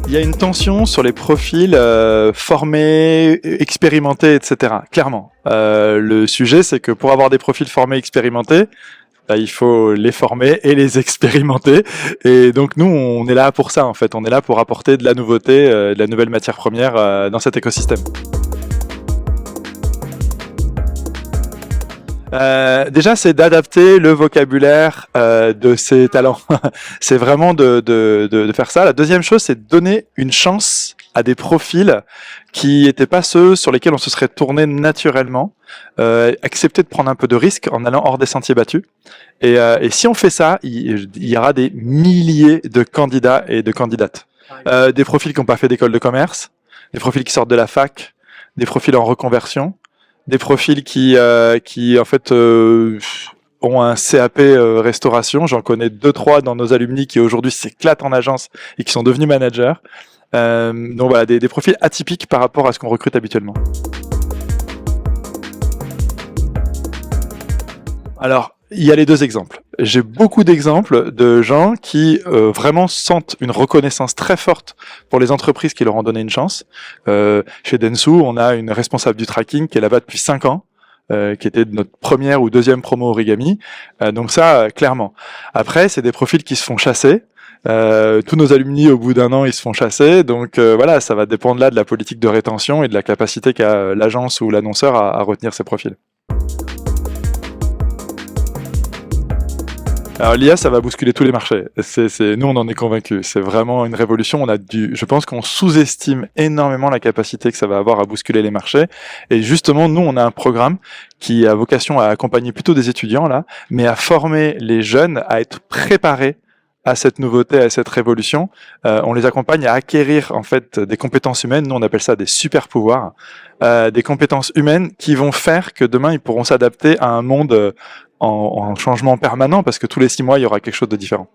Il y a une tension sur les profils formés, expérimentés, etc. Clairement. Le sujet, c'est que pour avoir des profils formés, expérimentés, il faut les former et les expérimenter. Et donc nous, on est là pour ça en fait. On est là pour apporter de la nouveauté, de la nouvelle matière première dans cet écosystème. Déjà, c'est d'adapter le vocabulaire de ces talents. C'est vraiment de faire ça. La deuxième chose, c'est de donner une chance à des profils qui n'étaient pas ceux sur lesquels on se serait tourné naturellement. Accepter de prendre un peu de risque en allant hors des sentiers battus. Et si on fait ça, il y aura des milliers de candidats et de candidates. Des profils qui n'ont pas fait d'école de commerce, des profils qui sortent de la fac, des profils en reconversion, des profils qui en fait ont un CAP restauration. J'en connais 2-3 dans nos alumni qui aujourd'hui s'éclatent en agence et qui sont devenus managers. Donc voilà, des profils atypiques par rapport à ce qu'on recrute habituellement. Alors, il y a les deux exemples. J'ai beaucoup d'exemples de gens qui vraiment sentent une reconnaissance très forte pour les entreprises qui leur ont donné une chance. Chez Dentsu, on a une responsable du tracking qui est là-bas depuis 5 ans, qui était notre première ou deuxième promo origami. Donc ça, clairement. Après, c'est des profils qui se font chasser. Tous nos alumni, au bout d'un an, ils se font chasser. Donc voilà, ça va dépendre là de la politique de rétention et de la capacité qu'a l'agence ou l'annonceur à retenir ces profils. Alors l'IA, ça va bousculer tous les marchés. Nous, on en est convaincus. C'est vraiment une révolution. Je pense qu'on sous-estime énormément la capacité que ça va avoir à bousculer les marchés. Et justement, nous, on a un programme qui a vocation à accompagner plutôt des étudiants là, mais à former les jeunes à être préparés à cette nouveauté, à cette révolution. On les accompagne à acquérir en fait des compétences humaines. Nous, on appelle ça des super pouvoirs, des compétences humaines qui vont faire que demain, ils pourront s'adapter à un monde en changement permanent, parce que tous les 6 mois, il y aura quelque chose de différent.